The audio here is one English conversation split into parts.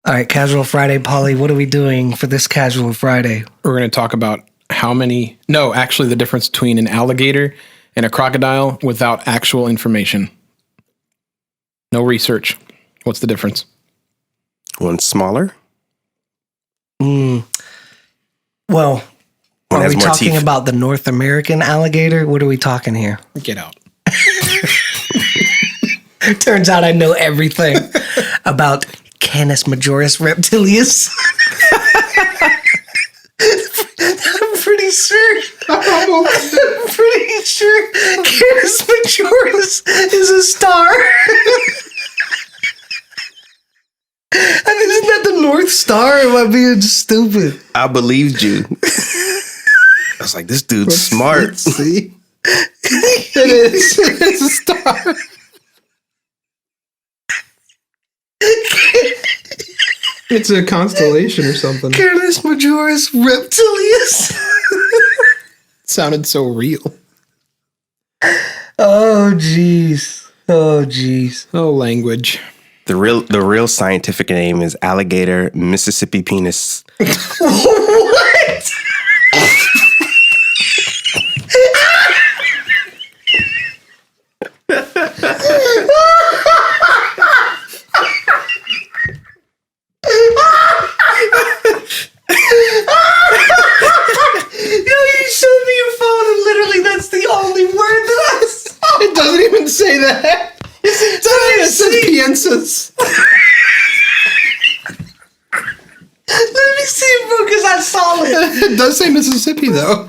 All right, Casual Friday, Polly, what are we doing for this Casual Friday? We're going to talk about the difference between an alligator and a crocodile without actual information. No research. What's the difference? One's smaller. Well, One are has we more talking teeth. about the North American alligator? What are we talking here? Get out. Turns out I know everything about Canis majoris reptilius. I'm pretty sure Canis majoris is a star. And isn't that the North Star? Am I being stupid? I believed you. I was like, this dude's smart. Let's see. It is. It's a star. It's a constellation or something. Canis majoris reptilius. Sounded so real. Oh, jeez. Oh, jeez. Oh, language. The real scientific name is alligator Mississippi penis. What? You showed me your phone and literally that's the only word that I saw. It doesn't even say that. It says piensas. Let me see, bro, because I saw it. It does say Mississippi, though.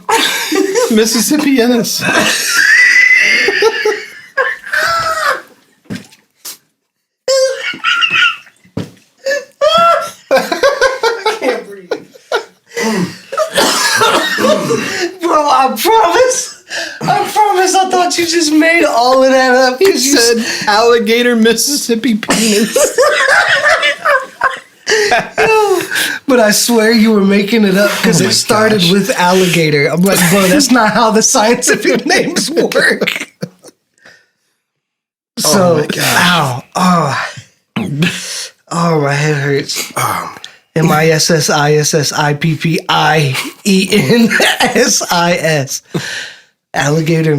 Mississippianus. I can't breathe. Bro, I promise I thought you just made all of that up. He said alligator Mississippi penis. No, but I swear you were making it up because Oh it my started gosh. with alligator. I'm like, bro, that's not how the scientific names work. So, my gosh. ow, oh, my head hurts. MISSISSIPPIENSIS. Alligator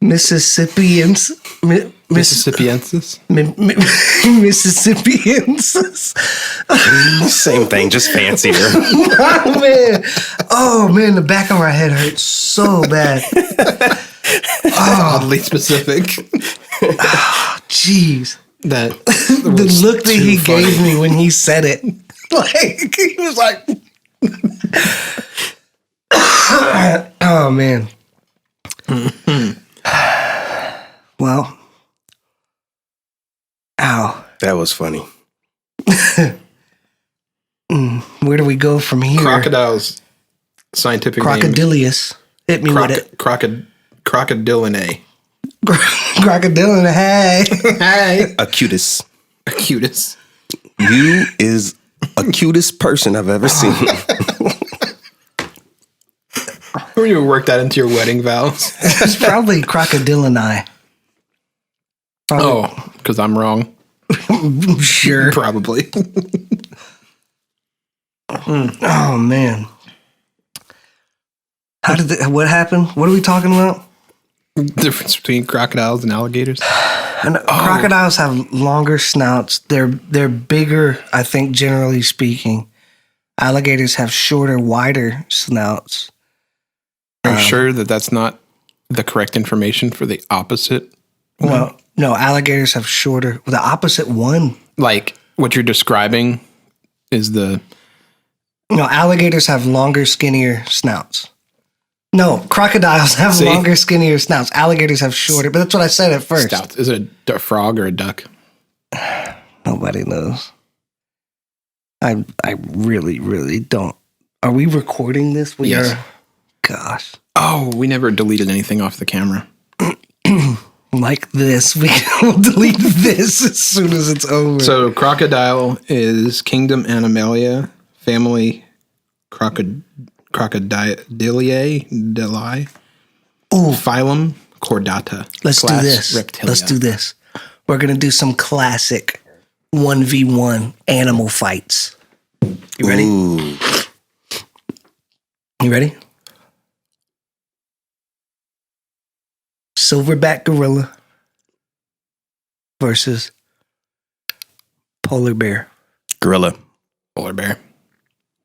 Mississippians. Mississippiensis. Mississippians. Same thing, just fancier. Oh man, the back of my head hurts so bad. Oddly specific. Jeez. That The look that he gave me when he said it. Like, he was like, oh man. Well, ow. That was funny. Where do we go from here? Crocodile's scientific name. Crocodilius. Hit me with it. Crocodilinae. Crocodile, hey. Hey. Acutus. Acutus. You is a cutest person I've ever seen. Where you work that into your wedding vows? It's probably crocodilini. Oh, because I'm wrong. Sure. Probably. Oh man. What happened? What are we talking about? Difference between crocodiles and alligators. Crocodiles have longer snouts. They're bigger, I think, generally speaking. Alligators have shorter, wider snouts. Are you sure that that's not the correct information for the opposite? Well, no, alligators have shorter. The opposite one. Like what you're describing is the... No, alligators have longer, skinnier snouts. No, crocodiles have longer, skinnier snouts. Alligators have shorter, but that's what I said at first. Stout. Is it a frog or a duck? Nobody knows. I really, really don't. Are we recording this? We Yes. are. Gosh. Oh, we never deleted anything off the camera. Like this. We will delete this as soon as it's over. So crocodile is kingdom Animalia, family Crocodiliae, Ooh, phylum Chordata. let's do class this. Reptilia. Let's do this. We're going to do some classic 1v1 animal fights. You ready? Ooh. You ready? Silverback gorilla versus polar bear. Gorilla. Polar bear.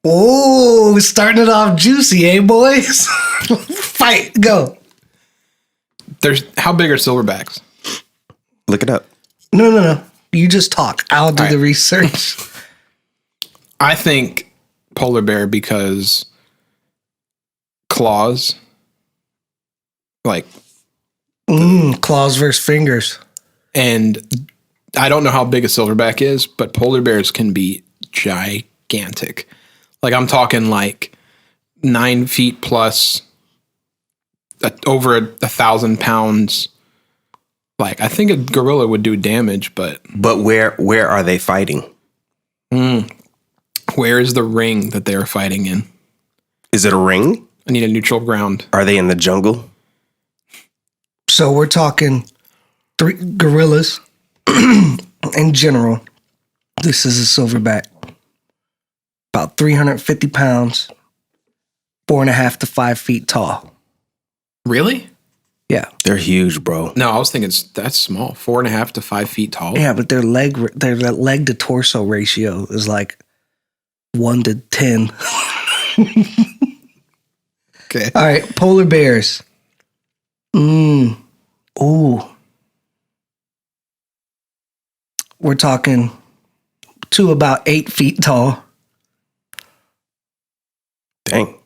Oh, starting it off juicy, eh, boys? Fight, go. How big are silverbacks? Look it up. No. You just talk. I'll do All the right. research. I think polar bear because claws, like, Claws versus fingers. and I don't know how big a silverback is, but polar bears can be gigantic. Like, I'm talking like 9 feet plus, over 1,000 pounds. Like, I think a gorilla would do damage, but But where are they fighting? where is the ring that they are fighting in? Is it a ring? I need a neutral ground. Are they in the jungle? So we're talking 3 gorillas in general. This is a silverback. About 350 pounds, 4.5 to 5 feet tall. Really? Yeah. They're huge, bro. No, I was thinking that's small. 4.5 to 5 feet tall. Yeah, but their leg to torso ratio is like 1 to 10. Okay. All right, polar bears. Ooh. We're talking to about 8 feet tall. Dang.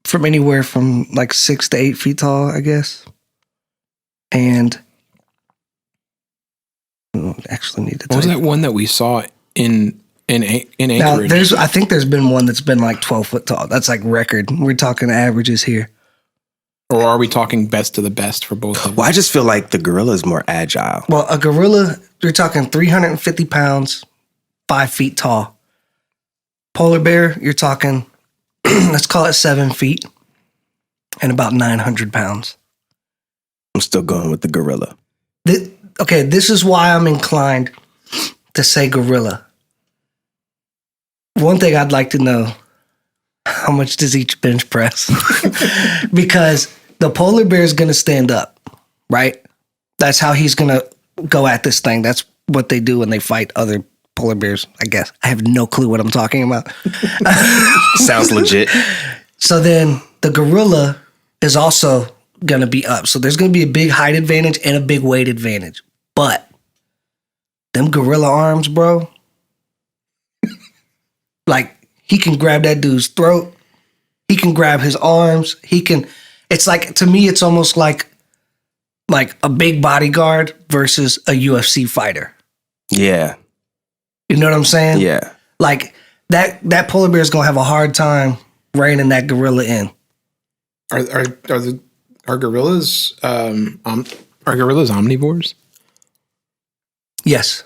From anywhere from like 6 to 8 feet tall, I guess. And actually need to. What was that one that we saw in Now, Anchorage? I think there's been one that's been like 12 foot tall. That's like record. We're talking averages here. Or are we talking best to the best for both of them? Well, I just feel like the gorilla is more agile. Well, a gorilla, you're talking 350 pounds, 5 feet tall. Polar bear, you're talking, let's call it 7 feet and about 900 pounds. I'm still going with the gorilla. Okay, this is why I'm inclined to say gorilla. One thing I'd like to know, how much does each bench press? Because the polar bear is going to stand up, right? That's how he's going to go at this thing. That's what they do when they fight other polar bears, I guess. I have no clue what I'm talking about. Sounds legit. So then the gorilla is also going to be up. So there's going to be a big height advantage and a big weight advantage. But them gorilla arms, bro, like he can grab that dude's throat. He can grab his arms. It's like, to me, it's almost like a big bodyguard versus a UFC fighter. Yeah. You know what I'm saying? Yeah. Like that polar bear is going to have a hard time reining that gorilla in. Are gorillas omnivores? Yes.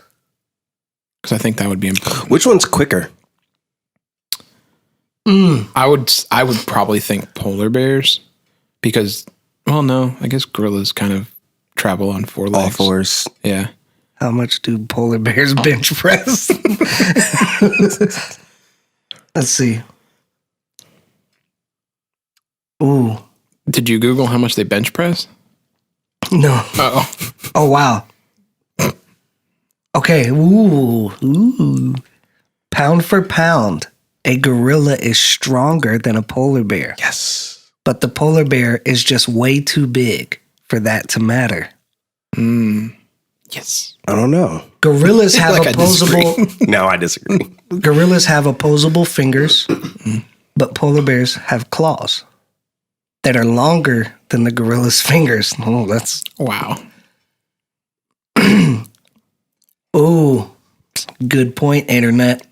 Because I think that would be important. Which one's quicker? I would probably think polar bears because, well, no, I guess gorillas kind of travel on 4 legs. All fours. Yeah. How much do polar bears bench press? Let's see. Ooh. Did you Google how much they bench press? No. Oh, Oh, wow. Okay. Ooh. Pound for pound, a gorilla is stronger than a polar bear. Yes. But the polar bear is just way too big for that to matter. yes. I don't know. Gorillas have Like I opposable No, I disagree. gorillas have opposable fingers, but polar bears have claws that are longer than the gorilla's fingers. Oh, that's Wow. ooh, good point, internet.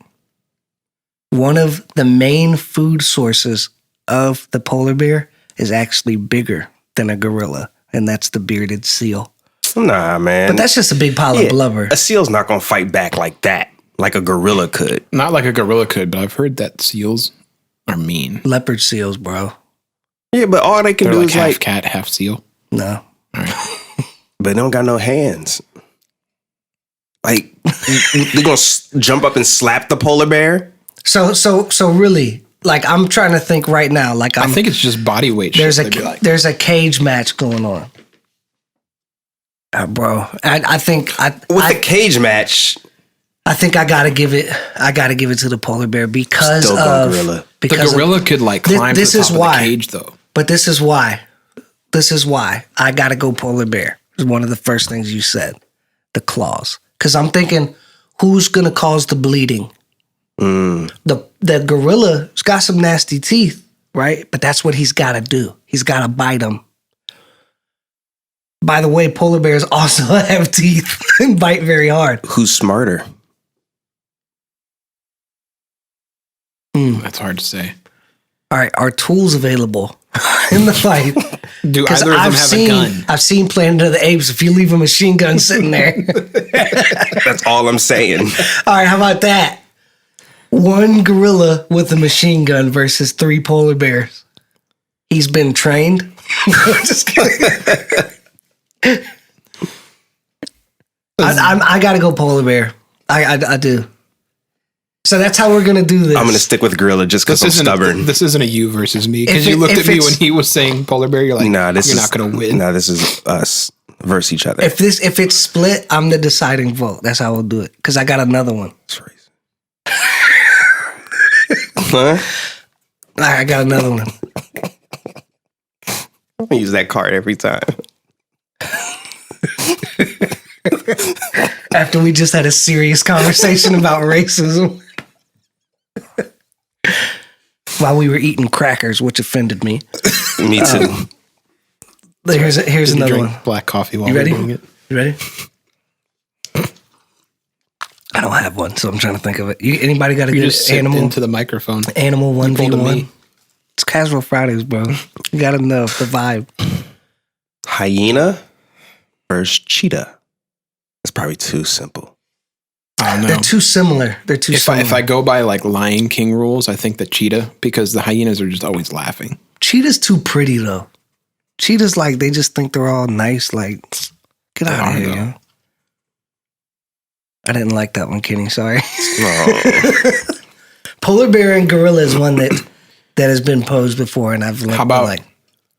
One of the main food sources of the polar bear is actually bigger than a gorilla, and that's the bearded seal. Nah, man. But that's just a big pile of blubber. A seal's not going to fight back like that, like a gorilla could. Not like a gorilla could, but I've heard that seals are mean. Leopard seals, bro. Yeah, but all they can They're do like is half like, cat, half seal. No. All right. but they don't got no hands. Like they're gonna jump up and slap the polar bear? So really, like I'm trying to think right now. Like I think it's just body weight. There's shit, there's a cage match going on, bro. I think the cage match. I think I gotta give it to the polar bear because Still go gorilla. The gorilla could like climb to the top of the cage though. But this is why I gotta go polar bear. It's one of the first things you said, the claws. Because I'm thinking, who's gonna cause the bleeding? The gorilla's got some nasty teeth, right? But that's what he's gotta do. He's gotta bite them. By the way, polar bears also have teeth and bite very hard. Who's smarter? That's hard to say. All right, are tools available in the fight? Do either of them have a gun? I've seen Planet of the Apes. If you leave a machine gun sitting there. That's all I'm saying. All right, how about that? One gorilla with a machine gun versus 3 polar bears. He's been trained. Just kidding. I got to go polar bear. I do. So that's how we're going to do this. I'm going to stick with gorilla just because I'm stubborn. This isn't a you versus me. Because you looked at me when he was saying polar bear. You're like, nah, you're not going to win. Nah, this is us versus each other. If it's split, I'm the deciding vote. That's how we'll do it. Because I got another one. Huh? I got another one. I use that card every time. After we just had a serious conversation about racism. While we were eating crackers, which offended me. Me too. Here's another one. Black coffee while You ready? we're doing it. You ready? I don't have one, so I'm trying to think of it. Anybody got a good animal? Into the microphone. Animal 1v1. Me. It's Casual Fridays, bro. You gotta know the vibe. Hyena versus cheetah. That's probably too simple. I don't know. They're too similar. If I go by like Lion King rules, I think the cheetah, because the hyenas are just always laughing. Cheetah's too pretty though. Cheetah's like they just think they're all nice. Like, get out of here, yo. I didn't like that one, Kenny. Sorry. Polar bear and gorilla is one that has been posed before, and I've How about like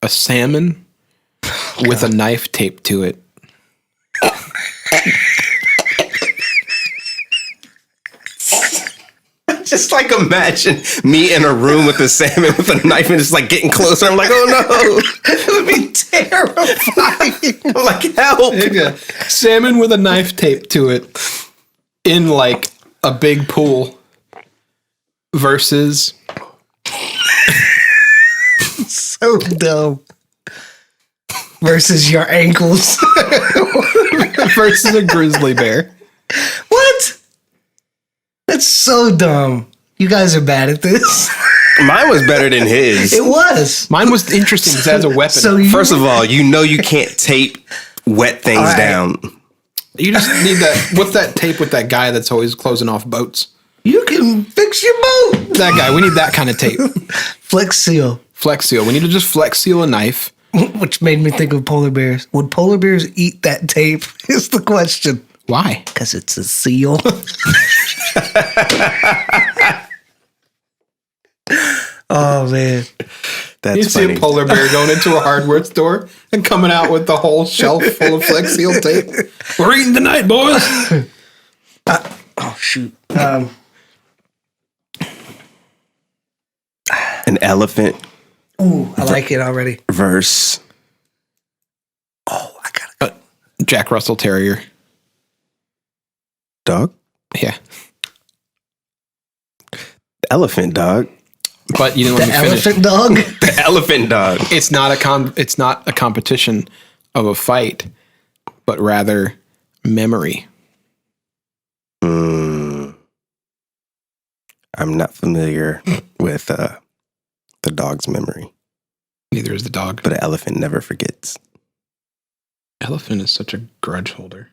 a salmon with a knife taped to it? Just like imagine me in a room with a salmon with a knife and just like getting closer. I'm like, oh no, it would be terrifying. I'm like, help. Salmon with a knife taped to it in like a big pool versus so dumb. Versus your ankles. Versus a grizzly bear. What? That's so dumb. You guys are bad at this. Mine was better than his. It was. Mine was interesting because it has a weapon. So First of all, you can't tape wet things down. You just need that. What's that tape with that guy that's always closing off boats? You can fix your boat. That guy. We need that kind of tape. Flex seal. Flex seal. We need to just flex seal a knife. Which made me think of polar bears. Would polar bears eat that tape? Is the question. Why? Because it's a seal. Oh, man. That's you see funny. a polar bear going into a hardware store and coming out with the whole shelf full of Flex Seal tape. We're eating tonight, boys. Oh, shoot. An elephant. Ooh, I like it already. Verse. Oh, I got it. Jack Russell Terrier. Dog? Yeah. Elephant dog. But you didn't The let me finish. elephant dog? The elephant dog. It's not a competition of a fight, but rather memory. I'm not familiar with the dog's memory. Neither is the dog. But an elephant never forgets. Elephant is such a grudge holder.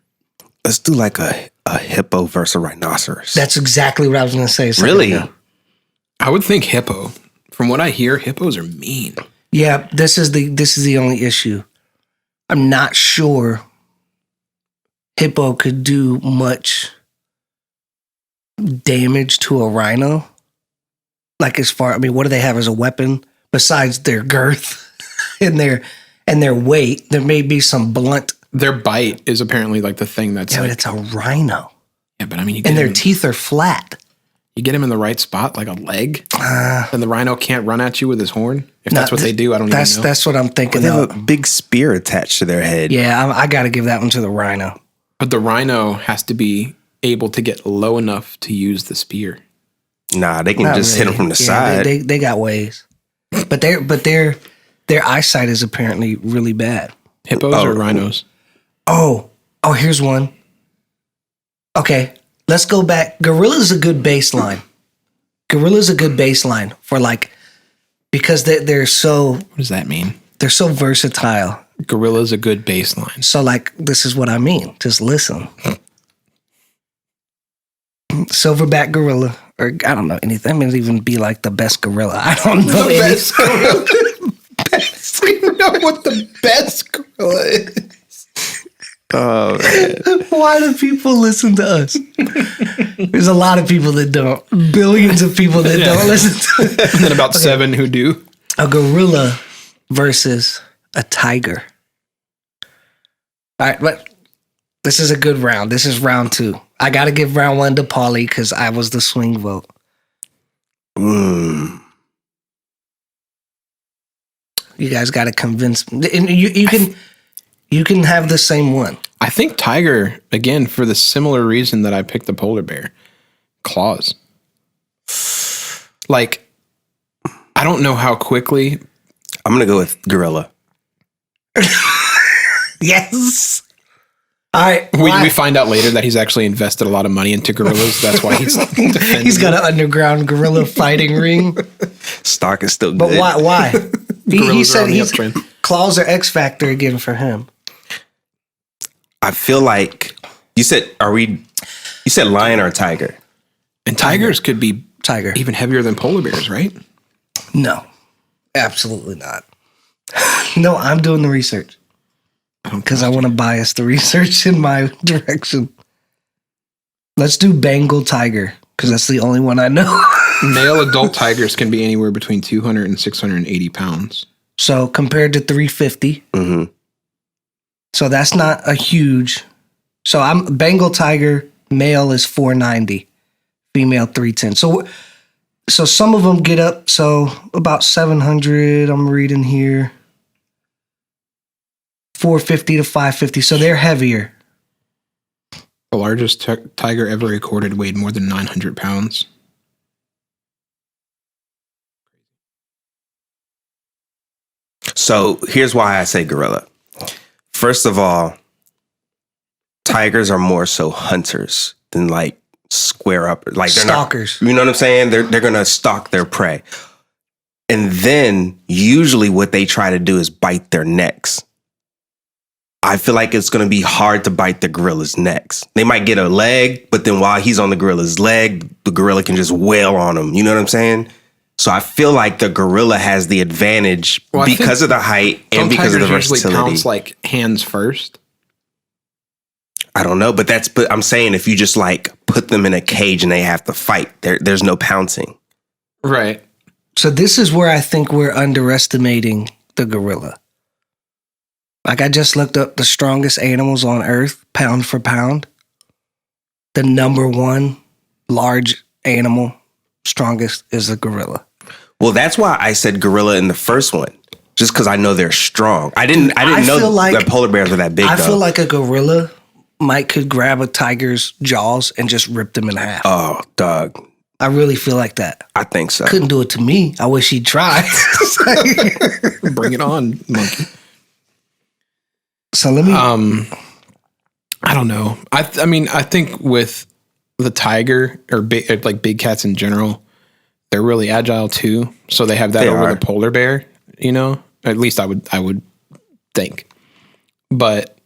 Let's do like a hippo versus a rhinoceros. That's exactly what I was going to say. Really? I would think hippo. From what I hear, hippos are mean. Yeah, this is the only issue. I'm not sure. hippo could do much damage to a rhino. Like what do they have as a weapon besides their girth and their weight? There may be some blunt. Their bite is apparently like the thing that's but it's a rhino. Yeah, but I mean, and their teeth are flat. You get him in the right spot, like a leg, and the rhino can't run at you with his horn. If that's what they do, I don't even know. That's what I'm thinking. They have a big spear attached to their head. Yeah, I got to give that one to the rhino. But the rhino has to be able to get low enough to use the spear. Nah, they can just hit them from the side. They got ways, but their eyesight is apparently really bad. Hippos or rhinos? Oh, here's one. Okay, let's go back. Gorilla's a good baseline. Gorilla's a good baseline for because they're so. What does that mean? They're so versatile. Gorilla's a good baseline. So this is what I mean. Just listen. Silverback gorilla, or I don't know anything. I mean, it'd even be like the best gorilla. I don't know the best gorilla. We know what the best gorilla is. Oh, man. Why do people listen to us? There's a lot of people that don't. Billions of people that don't listen to us. And then about 7 who do. A gorilla versus a tiger. All right, but this is a good round. This is round 2. I got to give round 1 to Paulie because I was the swing vote. Mm. You guys got to convince me. And you can have the same one. I think tiger, again, for the similar reason that I picked the polar bear. Claws. I don't know how quickly. I'm going to go with gorilla. Yes. All right. We find out later that he's actually invested a lot of money into gorillas. That's why he's defending. He's got an underground gorilla fighting ring. Stock is still good. But why? he said he's uptrend. claws are X factor again for him. I feel like you said lion or tiger? And tigers could be Tiger. even heavier than polar bears, right? No, absolutely not. No, I'm doing the research because I want to bias the research in my direction. Let's do Bengal Tiger because that's the only one I know. Male adult tigers can be anywhere between 200 and 680 pounds. So compared to 350. Mm-hmm. So that's not a huge. So I'm Bengal Tiger, male is 490, female 310. So some of them get up, so about 700, I'm reading here. 450 to 550, so they're heavier. The largest tiger ever recorded weighed more than 900 pounds. So here's why I say gorilla. First of all, tigers are more so hunters than square up. They're Stalkers. Not, you know what I'm saying? They're going to stalk their prey. And then usually what they try to do is bite their necks. I feel like it's going to be hard to bite the gorilla's necks. They might get a leg, but then while he's on the gorilla's leg, the gorilla can just wail on him. You know what I'm saying? So I feel like the gorilla has the advantage because of the height and because of the versatility. Usually pounce hands first. I don't know, but I'm saying if you just put them in a cage and they have to fight, there's no pouncing. Right. So this is where I think we're underestimating the gorilla. I just looked up the strongest animals on Earth, pound for pound. The number 1 large animal, strongest, is a gorilla. Well, that's why I said gorilla in the first one, just because I know they're strong. I didn't know that polar bears were that big. I feel like a gorilla could grab a tiger's jaws and just rip them in half. Oh, dog. I really feel like that. I think so. Couldn't do it to me. I wish he'd try. Bring it on, monkey. So let me. I don't know. I mean, I think with the tiger or big cats in general, they're really agile too. So they have that over the polar bear. You know, at least I would think. But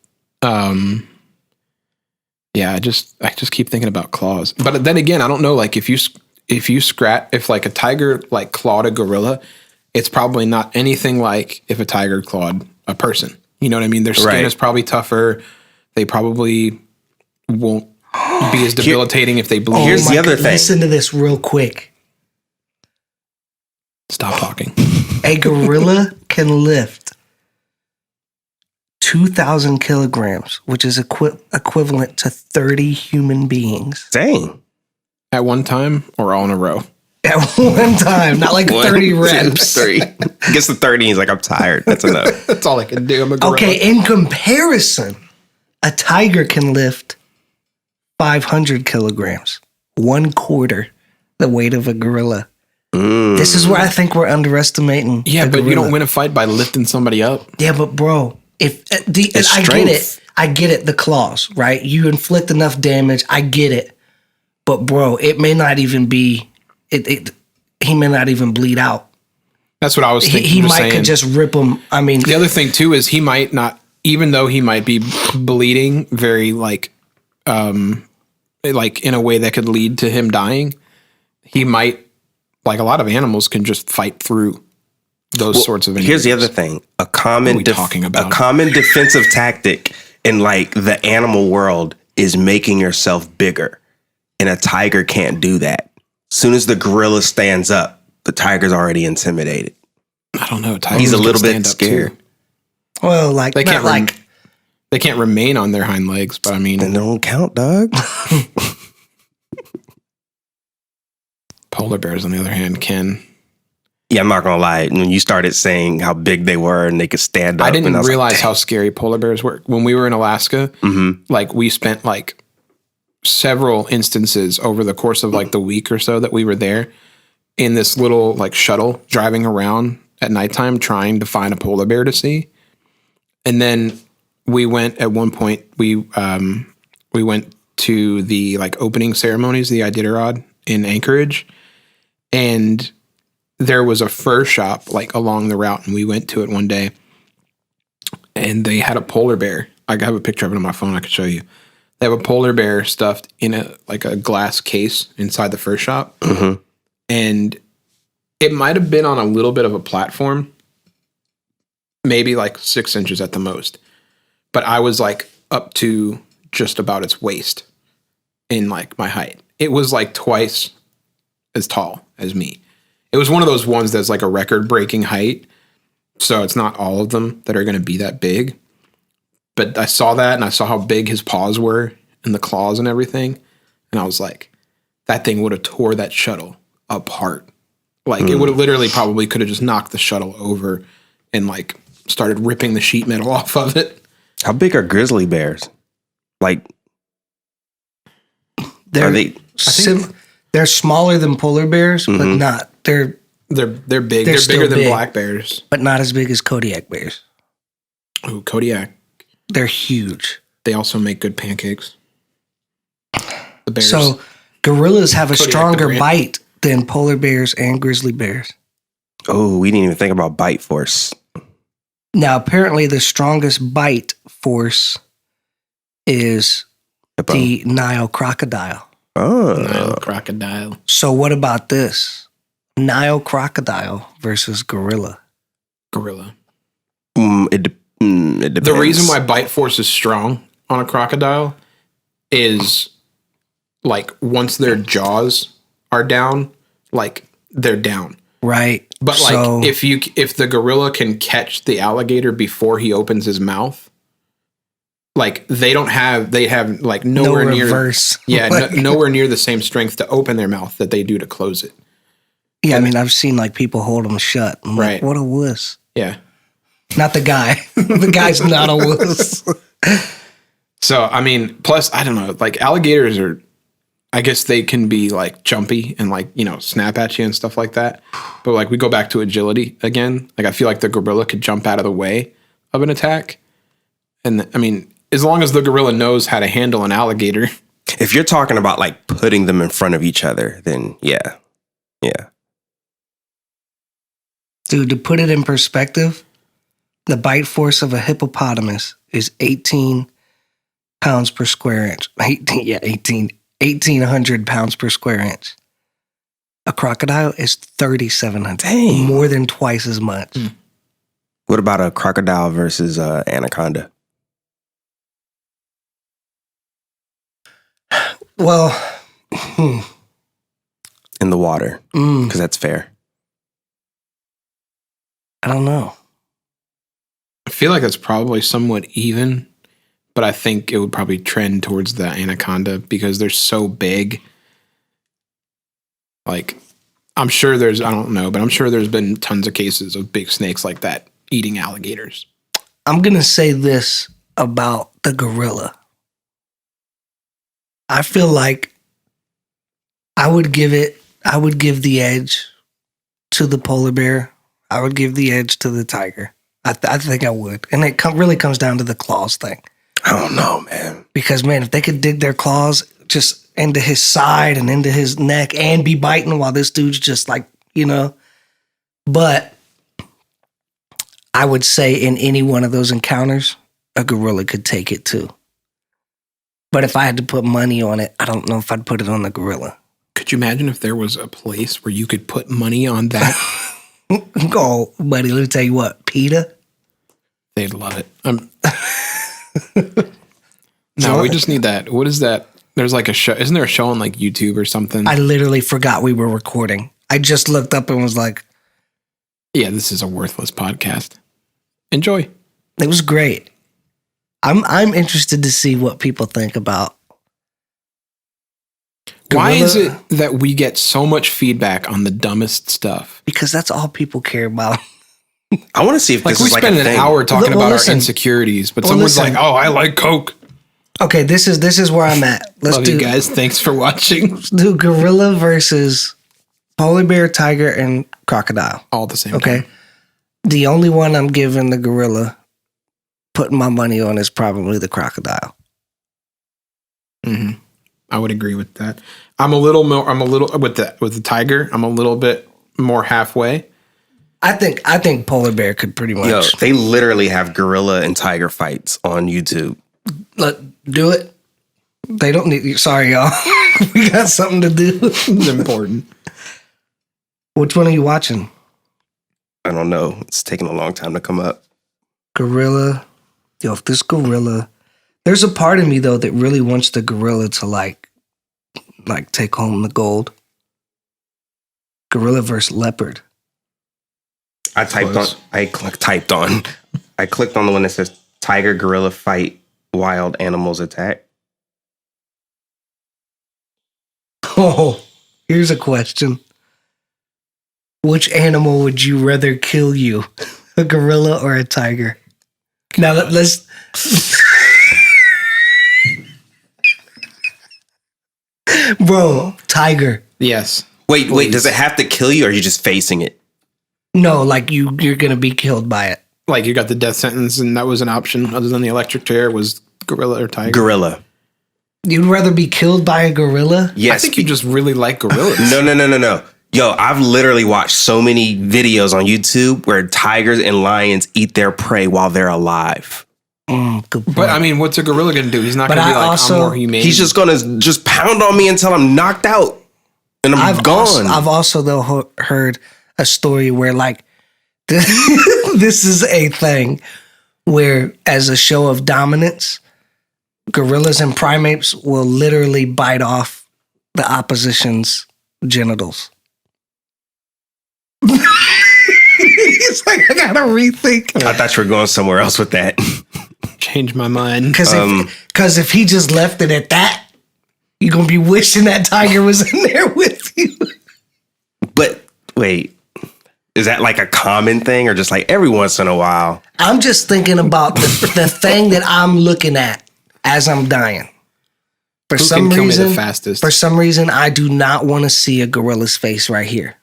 yeah, I just keep thinking about claws. But then again, I don't know. If a tiger clawed a gorilla, it's probably not anything like if a tiger clawed a person. You know what I mean? Their skin is probably tougher. They probably won't be as debilitating if they bleed. Here's the other thing. Listen to this real quick. Stop talking. A gorilla can lift 2,000 kilograms, which is equivalent to 30 human beings. Dang. At one time or all in a row? At one time, not like 30 reps. 3. Gets to 30, he's like, I'm tired. That's enough. That's all I can do. I'm a gorilla. Okay, in comparison, a tiger can lift 500 kilograms, 1/4 the weight of a gorilla. This is where I think we're underestimating. Yeah, but you don't win a fight by lifting somebody up. Yeah, but bro, if I get it, the claws, right? You inflict enough damage, I get it. But bro, it may not even be he may not even bleed out. That's what I was thinking. He could just rip him. I mean, the other thing too is he might not, even though he might be bleeding very like in a way that could lead to him dying, he might, like a lot of animals, can just fight through those sorts of injuries. Here's the other thing. A common defensive tactic in like the animal world is making yourself bigger. And a tiger can't do that. Soon as the gorilla stands up, the tiger's already intimidated. I don't know. He's a little bit scared. Well, like they can't remain on their hind legs, but I mean, then they don't count, dog. Polar bears, on the other hand, can. Yeah, I'm not gonna lie. When you started saying how big they were and they could stand up, I didn't realize how scary polar bears were. When we were in Alaska, like we spent like several instances over the course of like the week or so that we were there in this little like shuttle driving around at nighttime trying to find a polar bear to see. And then we went at one point, we went to the like opening ceremonies, the Iditarod in Anchorage, and there was a fur shop like along the route, and we went to it one day and they had a polar bear. I have a picture of it on my phone I could show you. They have a polar bear stuffed in a glass case inside the fur shop. And it might have been on a little bit of a platform, maybe like 6 inches at the most. But I was like up to just about its waist in like my height. It was like twice as tall as me. It was one of those ones that's like a record breaking height. So it's not all of them that are going to be that big. But I saw that and I saw how big his paws were and the claws and everything. And I was like, that thing would have tore that shuttle apart. Like it would have literally probably could have just knocked the shuttle over and like started ripping the sheet metal off of it. How big are grizzly bears? Like, they're smaller than polar bears, but not. They're big. They're bigger than black bears, but not as big as Kodiak bears. Oh, Kodiak. They're huge. They also make good pancakes. The bears. So gorillas have a Kodiak stronger bite than polar bears and grizzly bears. Oh, we didn't even think about bite force. Now, apparently the strongest bite force is the Nile Crocodile. Oh. Nile Crocodile. So what about this? Nile Crocodile versus gorilla. Gorilla. It depends. The reason why bite force is strong on a crocodile is like once their jaws are down, like they're down. Right. But like if the gorilla can catch the alligator before he opens his mouth, like they have like nowhere near reverse. Nowhere near the same strength to open their mouth that they do to close it. Yeah, I mean I've seen like people hold them shut. I'm right. Like, what a wuss. Yeah. Not the guy. The guy's not a wuss. So I mean, plus I don't know, like alligators are, I guess they can be like jumpy and like, you know, snap at you and stuff like that. But like we go back to agility again. Like I feel like the gorilla could jump out of the way of an attack. And I mean, as long as the gorilla knows how to handle an alligator. If you're talking about like putting them in front of each other, then yeah. Yeah. Dude, to put it in perspective, the bite force of a hippopotamus is 18 pounds per square inch. 1,800 pounds per square inch. A crocodile is 3,700. Dang. More than twice as much. What about a crocodile versus anaconda? Well, in the water, because that's fair. I don't know. I feel like it's probably somewhat even, but I think it would probably trend towards the anaconda because they're so big. Like, I'm sure there's, I don't know, but I'm sure there's been tons of cases of big snakes like that eating alligators. I'm going to say this about the gorilla. I feel like I would give the edge to the polar bear. I would give the edge to the tiger. I think I would. And it really comes down to the claws thing. I don't know, man. Because, man, if they could dig their claws just into his side and into his neck and be biting while this dude's just like, you know. But I would say in any one of those encounters, a gorilla could take it too. But if I had to put money on it, I don't know if I'd put it on the gorilla. Could you imagine if there was a place where you could put money on that? Oh, buddy, let me tell you what, PETA? They'd love it. No, we just need that. What is that? There's like a show. Isn't there a show on like YouTube or something? I literally forgot we were recording. I just looked up and was like, yeah, this is a worthless podcast. Enjoy. It was great. I'm interested to see what people think about gorilla. Why is it that we get so much feedback on the dumbest stuff? Because that's all people care about. I want to see if Like this we is like spend a an thing. hour talking Well, about listen. our insecurities, but Well, someone's listen. like, "Oh, I like Coke." Okay, this is where I'm at. Let's Love do you guys. Thanks for watching. do gorilla versus polar bear, tiger, and crocodile. All at the same Okay. time. The only one I'm giving the gorilla, putting my money on, is probably the crocodile. Mm-hmm. I would agree with that. I'm a little with the tiger. I'm a little bit more halfway. I think polar bear could pretty much. Yo, they literally have gorilla and tiger fights on YouTube. Do it. They don't need. Sorry, y'all. We got something to do. It's important. Which one are you watching? I don't know. It's taking a long time to come up. Gorilla. Yo, if this gorilla. There's a part of me though that really wants the gorilla to like take home the gold. Gorilla versus leopard. I typed on. I clicked on the one that says tiger gorilla fight wild animals attack. Oh, here's a question. Which animal would you rather kill you? A gorilla or a tiger? Now let's Bro, tiger. Yes. Wait, Please. does it have to kill you or are you just facing it? No, like you're gonna be killed by it. Like you got the death sentence, and that was an option other than the electric chair. Was gorilla or tiger? Gorilla. You'd rather be killed by a gorilla? Yes. I think you just really like gorillas. No. Yo, I've literally watched so many videos on YouTube where tigers and lions eat their prey while they're alive. Good point. But I mean, what's a gorilla going to do? He's not But going to be I like, also- I'm more humane. He's just gonna just pound on me until I'm knocked out and I'm gone. I've also though heard a story where like this is a thing where, as a show of dominance, gorillas and primates will literally bite off the opposition's genitals. It's like, I gotta rethink. I thought you were going somewhere else with that. change my mind. Because if he just left it at that, you're gonna be wishing that tiger was in there with you. But wait, is that like a common thing or just like every once in a while? I'm just thinking about the thing that I'm looking at as I'm dying. For Who some can kill me the reason, fastest? for some reason, I do not want to see a gorilla's face right here.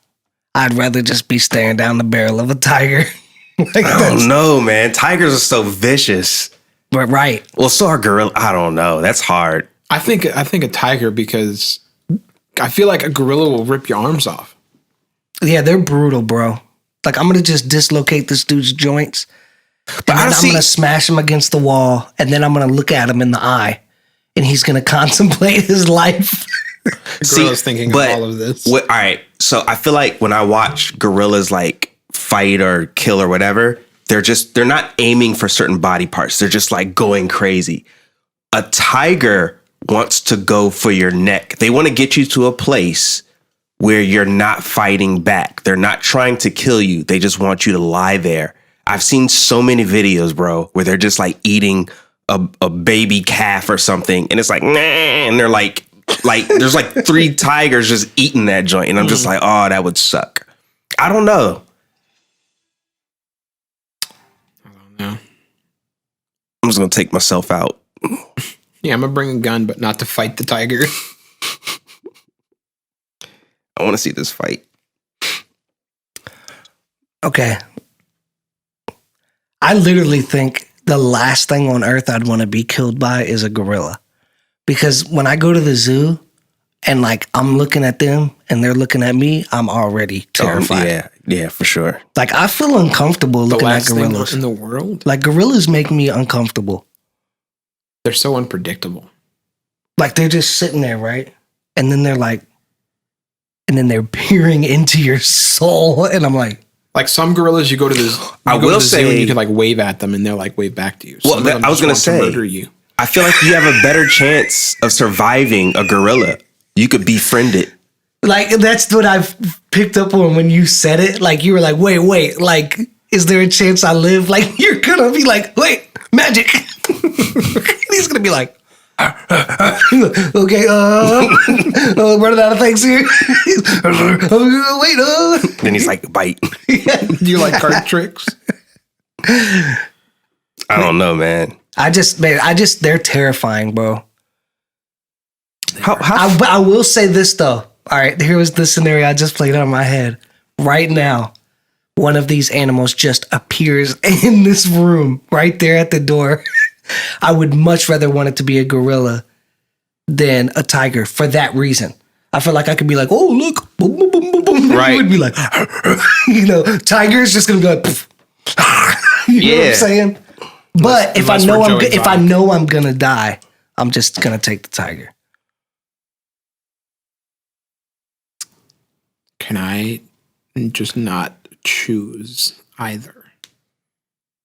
I'd rather just be staring down the barrel of a tiger. Like I don't know, man. Tigers are so vicious. But right. Well, so are gorilla. I don't know. That's hard. I think a tiger, because I feel like a gorilla will rip your arms off. Yeah, they're brutal, bro. Like, I'm going to just dislocate this dude's joints. But And I then I'm see. going to smash him against the wall. And then I'm going to look at him in the eye. And he's going to contemplate his life. The gorilla's thinking of all of this. All right. So I feel like when I watch gorillas like fight or kill or whatever, they're not aiming for certain body parts. They're just like going crazy. A tiger wants to go for your neck. They want to get you to a place where you're not fighting back. They're not trying to kill you. They just want you to lie there. I've seen so many videos, bro, where they're just like eating a baby calf or something. And it's like, nah, and they're like there's like 3 tigers just eating that joint. And I'm just like, oh, that would suck. I don't know. Yeah. I'm just going to take myself out. Yeah, I'm going to bring a gun, but not to fight the tiger. I want to see this fight. Okay. I literally think the last thing on earth I'd want to be killed by is a gorilla. Because when I go to the zoo and like I'm looking at them and they're looking at me, I'm already terrified. Yeah, for sure. Like I feel uncomfortable looking at gorillas. In the world? Like gorillas make me uncomfortable. They're so unpredictable. Like they're just sitting there, right? And then they're like, and then they're peering into your soul. And I'm like some gorillas, you go to this. I will say you can like wave at them and they'll like wave back to you. Well, I was going to say, murder you. I feel like you have a better chance of surviving a gorilla. You could befriend it. Like that's what I've picked up on when you said it. Like you were like, wait, like, is there a chance I live? Like you're gonna be like, wait, magic. He's gonna be like, okay, running out of things here. Wait, Then he's like, bite. Do you like card tricks? I don't know, man. They're terrifying, bro. How I will say this though. All right, here was the scenario I just played out in my head. Right now, one of these animals just appears in this room right there at the door. I would much rather want it to be a gorilla than a tiger for that reason. I feel like I could be like, oh, look. Boom, boom, boom, boom, boom. Right. You would be like, tiger's just going to be like, you know what I'm saying? But if I know I'm going to die, I'm just going to take the tiger. Can I just not choose either?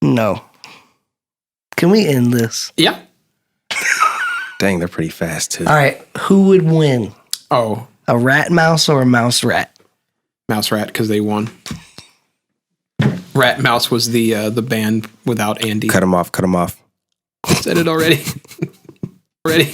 No. Can we end this? Yeah. Dang, they're pretty fast too. All right. Who would win? Oh, A rat mouse or a mouse rat? mouse rat because they won. Rat mouse was the band without Andy. Cut him off. Said it already. Already.